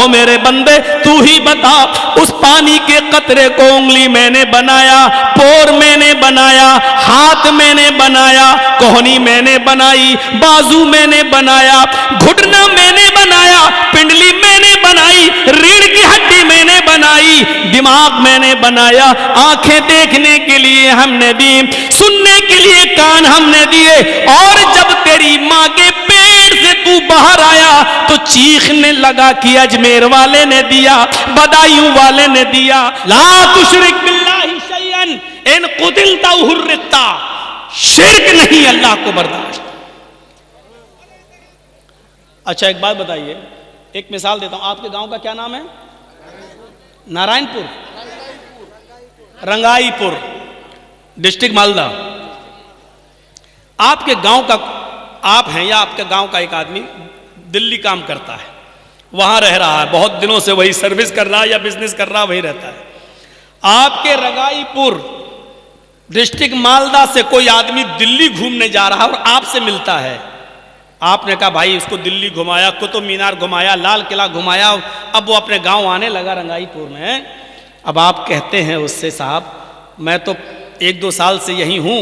मेरे बंदे तू ही बता, उस पानी के कतरे को उंगली मैंने बनाया, पोर मैंने बनाया, हाथ मैंने बनाया, कोहनी मैंने बनाई, बाजू मैंने बनाया, घुटना मैंने बनाया, पिंडली मैंने बनाई, रीढ़ की हड्डी मैंने बनाई, दिमाग मैंने बनाया, आंखें देखने के लिए हमने दी, सुनने के लिए कान हमने दिए। और जब तेरी माँ के पेट से तू बाहर आया तो चीखने लगा कि अजमेर वाले ने दिया, बदायूं वाले ने दिया। ला तुशरिक बिल्लाहि शैअन इन कुतिलता हुर्रिता, शिर्क नहीं अल्लाह को बर्दाश्त। अच्छा एक बात बताइए, एक मिसाल देता हूं, आपके गांव का क्या नाम है? नारायणपुर, रंगाईपुर, डिस्ट्रिक्ट मालदा। आपके गांव का आप हैं या आपके गांव का एक आदमी दिल्ली काम करता है, वहां रह रहा है, बहुत दिनों से वही सर्विस कर रहा है या बिजनेस कर रहा है, वही रहता है। आपके रंगाईपुर डिस्ट्रिक्ट मालदा से कोई आदमी दिल्ली घूमने जा रहा है और आपसे मिलता है। आपने कहा भाई उसको दिल्ली घुमाया, कुतुब मीनार घुमाया, लाल किला घुमाया, अब वो अपने गांव आने लगा रंगाईपुर में। अब आप कहते हैं उससे, साहब मैं तो 1-2 साल से यहीं हूँ,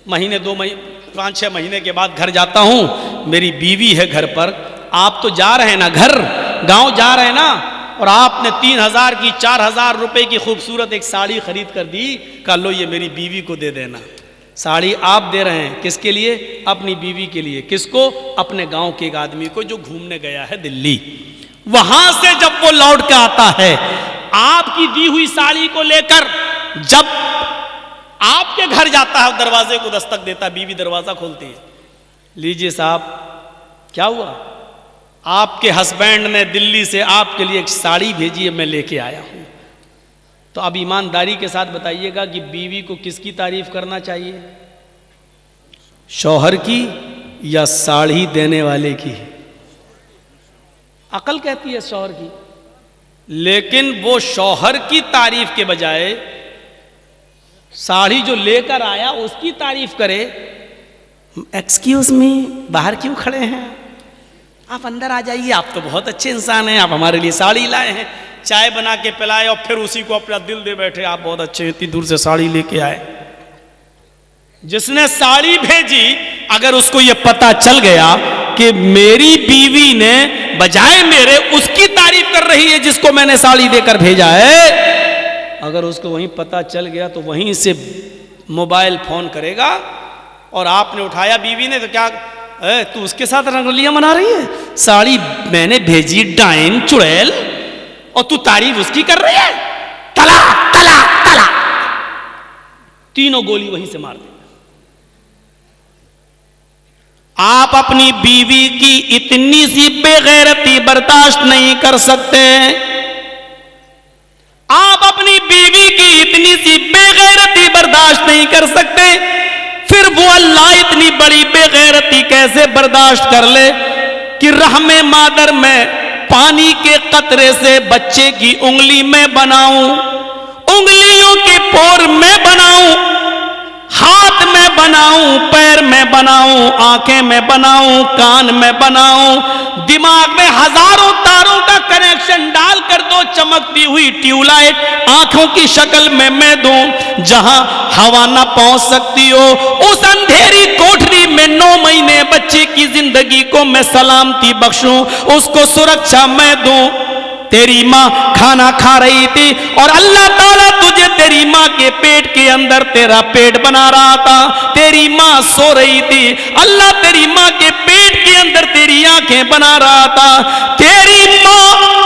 महीने 2 महीने 5-6 महीने के बाद घर जाता हूँ, मेरी बीवी है घर पर। आप तो जा रहे हैं ना घर, गांव जा रहे हैं ना, और आपने 3000 की 4000 रुपए की खूबसूरत एक साड़ी खरीद कर दी, कहा लो ये मेरी बीवी को दे देना। साड़ी आप दे रहे हैं किसके लिए? अपनी बीवी के लिए। किसको? अपने गांव के एक आदमी को जो घूमने गया है दिल्ली। वहां से जब वो लौट के आता है आपकी दी हुई साड़ी को लेकर, जब आपके घर जाता है, दरवाजे को दस्तक देता है, बीवी दरवाजा खोलती है, लीजिए साहब क्या हुआ? आपके हस्बैंड ने दिल्ली से आपके लिए एक साड़ी भेजी है, मैं लेके आया हूं। तो अब ईमानदारी के साथ बताइएगा कि बीवी को किसकी तारीफ करना चाहिए, शौहर की या साड़ी देने वाले की? अकल कहती है शौहर की, लेकिन वो शौहर की तारीफ के बजाय साड़ी जो लेकर आया उसकी तारीफ करे। एक्सक्यूज मी, बाहर क्यों खड़े हैं? आप अंदर आ जाइए, आप तो बहुत अच्छे इंसान हैं, आप हमारे लिए साड़ी लाए हैं, चाय बना के पिलाए और फिर उसी को अपना दिल दे बैठे, आप बहुत अच्छे हैं, इतनी दूर से साड़ी लेके आए। जिसने साड़ी भेजी, अगर उसको यह पता चल गया कि मेरी बीवी ने बजाय मेरे उसकी तारीफ कर रही है जिसको मैंने साड़ी देकर भेजा है, अगर उसको वहीं पता चल गया तो वहीं से मोबाइल फोन करेगा। और आपने उठाया बीवी ने, तो क्या तू उसके साथ रंगोलियां मना रही है? साड़ी मैंने भेजी डाइन चुड़ैल और तू तारीफ उसकी कर रही है? तला तला तला, तीनों गोली वहीं से मार दे। आप अपनी बीवी की इतनी सी बेगैरती बर्दाश्त नहीं कर सकते, आप अपनी बीवी की इतनी सी बेगैरती बर्दाश्त नहीं कर सकते, फिर वो अल्लाह इतनी बड़ी बेगैरती कैसे बर्दाश्त कर ले कि रहमे मादर में पानी के कतरे से बच्चे की उंगली में बनाऊं, उंगलियों के पोर में बनाऊं, हाथ में बनाऊं, पैर में बनाऊं, आंखें में बनाऊं, कान में बनाऊं, दिमाग में हजारों तारों का कनेक्शन डालकर दो चमकती हुई ट्यूबलाइट आंखों की शक्ल में मैं दूं, जहां हवा ना पहुंच सकती हो उस अंधेरी कोठरी में 9 महीने बच्चे की जिंदगी को मैं सलामती बख्शूं, उसको सुरक्षा मैं दूं। तेरी माँ खाना खा रही थी और अल्लाह ताला तुझे तेरी माँ के पेट के अंदर तेरा पेट बना रहा था। तेरी माँ सो रही थी, अल्लाह तेरी माँ के पेट के अंदर तेरी आंखें बना रहा था। तेरी माँ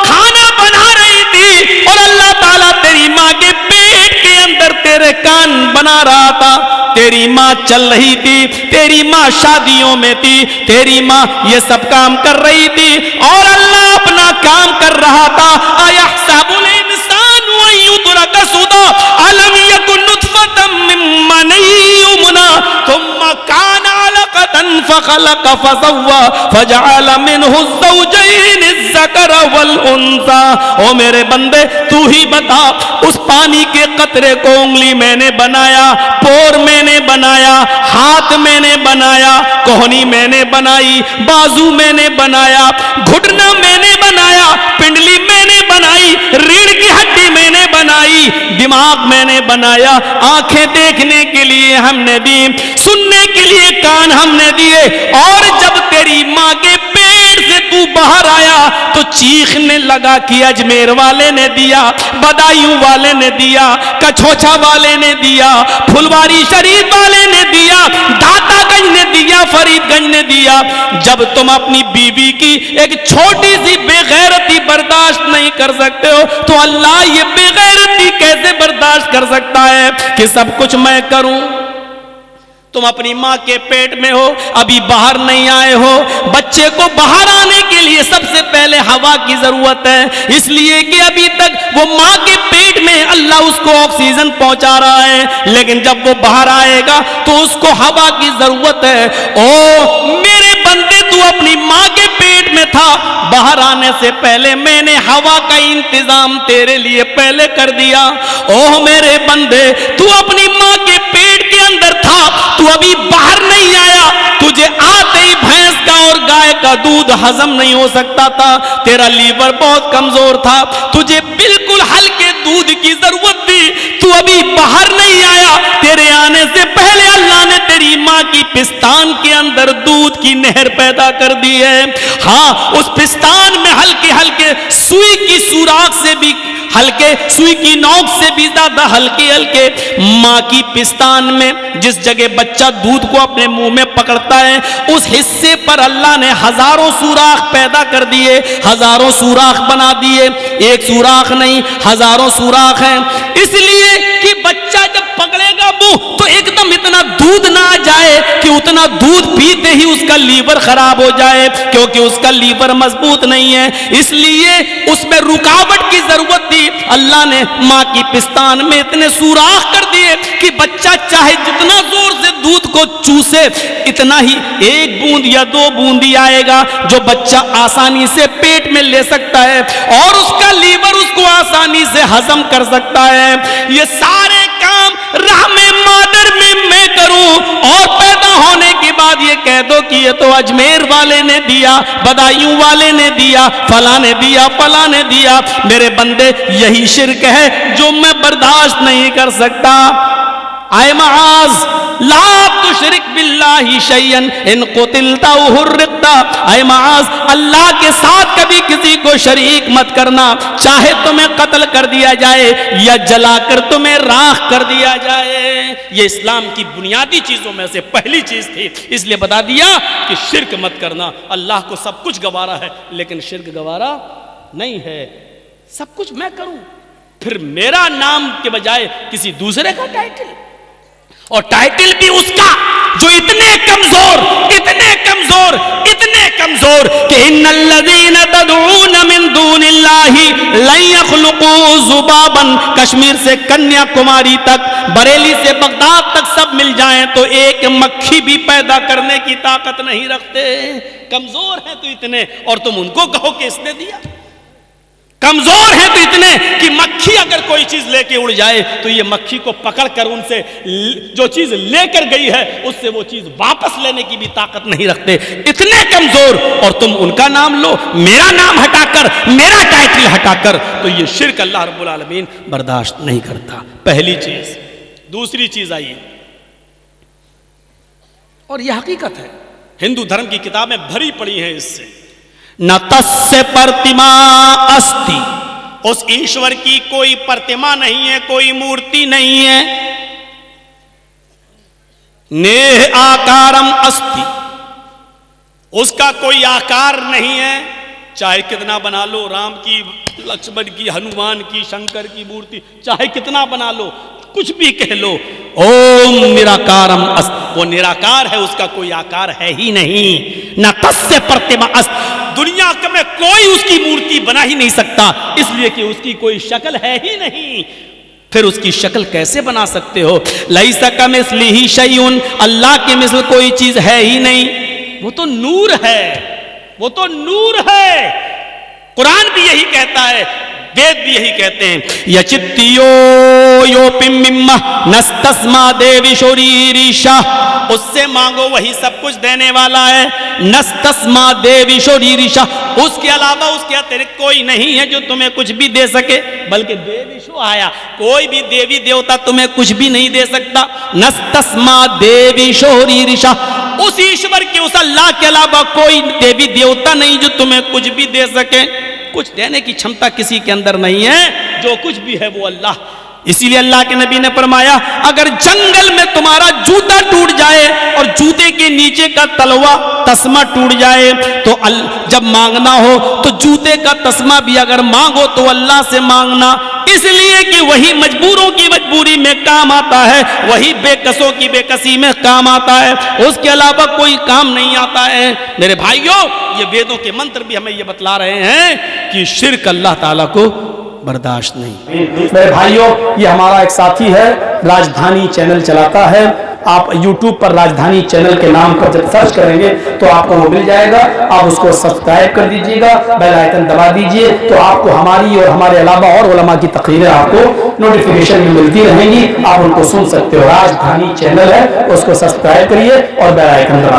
खाना बना रही थी और अल्लाह ताला तेरी माँ के पेट के अंदर तेरे कान बना रहा था। तेरी माँ चल रही थी, तेरी माँ शादियों में थी, तेरी माँ ये सब काम कर रही थी और अल्लाह अपना काम कर रहा था। अयहसबुल इंसानु अन युत्रका सुदा अलम यकुन नुतफतम मिन मनी युमना थुम्मा काना अलकतन फखलक फसव्वा फजअल मिनहु ज़ौजैन अज़्ज़कर वल उन्सा। ओ मेरे बंदे तू ही बता, उस पानी के कतरे को उंगली मैंने बनाया, पोर मैंने बनाया, हाथ मैंने बनाया, कोहनी मैंने बनाई, बाजू मैंने बनाया, घुटना मैंने बनाया, पिंडली दिमाग मैंने बनाया, आंखें देखने के लिए हमने दी, सुनने के लिए कान हमने दिए, और जब तेरी माँ के पेट से तू बाहर आया तो चीखने लगा कि अजमेर वाले ने दिया, बदायूं वाले ने दिया, कछोछा वाले ने दिया, फुलवारी शरीफ वाले ने दिया, दातागंज ने दिया, फरीदगंज ने दिया। जब तुम अपनी बीवी की एक छोटी सी बेगैरती बर्दाश्त नहीं कर सकते हो तो अल्लाह ये बेगैरती कैसे बर्दाश्त कर सकता है कि सब कुछ मैं करूं? तुम अपनी माँ के पेट में हो, अभी बाहर नहीं आए हो। बच्चे को बाहर आने के लिए सबसे पहले हवा की जरूरत है, इसलिए कि अभी तक वो माँ के पेट में अल्लाह उसको ऑक्सीजन पहुंचा रहा है, लेकिन जब वो बाहर आएगा तो उसको हवा की जरूरत है। ओ मेरे बंदे, तू अपनी माँ के पेट में था, बाहर आने से पहले मैंने हवा का इंतजाम तेरे लिए पहले कर दिया। ओह मेरे बंदे, तू अपनी माँ के पेट के अंदर था, तू अभी बाहर नहीं आया, तुझे आते ही भैंस का और गाय का दूध हजम नहीं हो सकता था, तेरा लीवर बहुत कमजोर था, तुझे बिल्कुल हल्के दूध की जरूरत थी, तू अभी बाहर नहीं आया, तेरे आने से पहले अल्लाह ने तेरी माँ की पिस्तान के अंदर दूध की नहर पैदा कर दी है। हाँ, उस पिस्तान में हल्के हल्के सुई की सुराख से भी हल्के, सुई की नोक से भी ज्यादा हल्के हल्के माँ की पिस्तान में जिस जगह बच्चा दूध को अपने मुंह में पकड़ता है, उस हिस्से पर अल्लाह ने हजारों सुराख पैदा कर दिए, हजारों सुराख बना दिए। एक सुराख नहीं, हजारों सुराख हैं, इसलिए कि बच्चा जब पकड़ेगा मुंह तो एकदम इतना दूध ना आ जाए कि उतना दूध पीते ही उसका लीवर खराब हो जाए, क्योंकि उसका लीवर मजबूत नहीं है, इसलिए उसमें रुकावट की जरूरत थी। अल्लाह ने माँ की पिस्तान में इतने सुराख कर दिए कि बच्चा चाहे जितना जोर से दूध को चूसे, इतना ही एक बूंद या दो बूंद ही आएगा जो बच्चा आसानी से पेट में ले सकता है और उसका लीवर उसको आसानी से हजम कर सकता है। ये सारे काम रहमे मादर में मैं करूं और पैदा होने के बाद ये कह दो कि ये तो अजमेर वाले ने दिया, बदायूं वाले ने दिया, फला ने दिया, फला ने दिया। मेरे बंदे, यही शिर्क है जो मैं बर्दाश्त नहीं कर सकता। आए माज ला तुशरिक बिल्लाहि शैयन इन कुतिलता हुर्रिकता। आए माज, अल्लाह के साथ कभी किसी को शरीक मत करना, चाहे तुम्हें कत्ल कर दिया जाए या जलाकर तुम्हें राख कर दिया जाए। ये इस्लाम की बुनियादी चीजों में से पहली चीज थी, इसलिए बता दिया कि शिर्क मत करना। अल्लाह को सब कुछ गवारा है, लेकिन शिर्क गवारा नहीं है। सब कुछ मैं करूं, फिर मेरा नाम के बजाय किसी दूसरे का टाइटल, और टाइटल भी उसका जो इतने कमजोर, इतने कमजोर, इतने कमजोर कि इन्नल्लज़ीना तदऊना मिन दूनिल्लाहि लन यख़्लुक़ू ज़ुबाबन। कश्मीर से कन्याकुमारी तक, बरेली से बगदाद तक सब मिल जाएं तो एक मक्खी भी पैदा करने की ताकत नहीं रखते। कमजोर हैं तो इतने, और तुम उनको कहो कि इसने दिया। कमजोर है तो इतने कि मक्खी अगर कोई चीज लेके उड़ जाए तो ये मक्खी को पकड़कर उनसे जो चीज लेकर गई है उससे वो चीज वापस लेने की भी ताकत नहीं रखते। इतने कमजोर, और तुम उनका नाम लो, मेरा नाम हटाकर, मेरा टाइटल हटाकर, तो ये शिर्क अल्लाह रब्बुल आलमीन बर्दाश्त नहीं करता। पहली चीज। दूसरी चीज आइए, और यह हकीकत है, हिंदू धर्म की किताबें भरी पड़ी हैं इससे। न तस्य प्रतिमा अस्ति, उस ईश्वर की कोई प्रतिमा नहीं है, कोई मूर्ति नहीं है। नेह आकारम अस्ति, उसका कोई आकार नहीं है, चाहे कितना बना लो, राम की, लक्ष्मण की, हनुमान की, शंकर की मूर्ति चाहे कितना बना लो, कुछ भी कह लो, ओम निराकारम अस्ति, वो निराकार है, उसका कोई आकार है ही नहीं। न तस्य प्रतिमा अस्ति, दुनिया में कोई उसकी मूर्ति बना ही नहीं सकता, इसलिए कि उसकी कोई शक्ल है ही नहीं। फिर उसकी शक्ल कैसे बना सकते हो? लैसा कमिस्लिही शैउन, अल्लाह के मिसल कोई चीज है ही नहीं। वो तो नूर है, वो तो नूर है। कुरान भी यही कहता है, वेद भी यही कहते हैं, यचित्तियो योपिम्मिम्मा नस्तस्मा देवी शोरीरीशा, उससे मांगो वही सब कुछ देने वाला है। नस्तस्मा देवी शोरीरीशा, उसके अलावा उसके अतिरिक्त कोई नहीं है जो तुम्हें कुछ भी दे सके। बल्कि देवीशु आया, कोई भी देवी देवता तुम्हें कुछ भी नहीं दे सकता। नस्तस्मा देवी शोरीरीशा, उस ईश्वर के, उस अल्लाह के अलावा कोई देवी देवता नहीं जो तुम्हें कुछ भी दे सके। कुछ देने की क्षमता किसी के अंदर नहीं है, जो कुछ भी है वो अल्लाह। इसीलिए अल्लाह के नबी ने फरमाया, अगर जंगल में तुम्हारा जूता टूट जाए और जूते के नीचे का तलवा तस्मा टूट जाए, तो जब मांगना हो तो जूते का तस्मा भी अगर मांगो तो अल्लाह से मांगना, इसलिए कि वही मजबूरों की मजबूरी में काम आता है, वही बेकसों की बेकसी में काम आता है, उसके अलावा कोई काम नहीं आता है। मेरे भाइयों, ये वेदों के मंत्र भी हमें ये बतला रहे हैं कि शिर्क अल्लाह ताला को बर्दाश्त नहीं। मेरे भाइयों, ये हमारा एक साथी है, राजधानी चैनल चलाता है। आप YouTube पर राजधानी चैनल के नाम पर जब सर्च करेंगे तो आपको वो मिल जाएगा। आप उसको सब्सक्राइब कर दीजिएगा, बेल आइकन दबा दीजिए, तो आपको हमारी और हमारे अलावा और उलमा की तकरीरें आपको नोटिफिकेशन में मिलती रहेंगी। आप उनको सुन सकते हो। राजधानी चैनल है, उसको सब्सक्राइब करिए और बेल आइकन दबा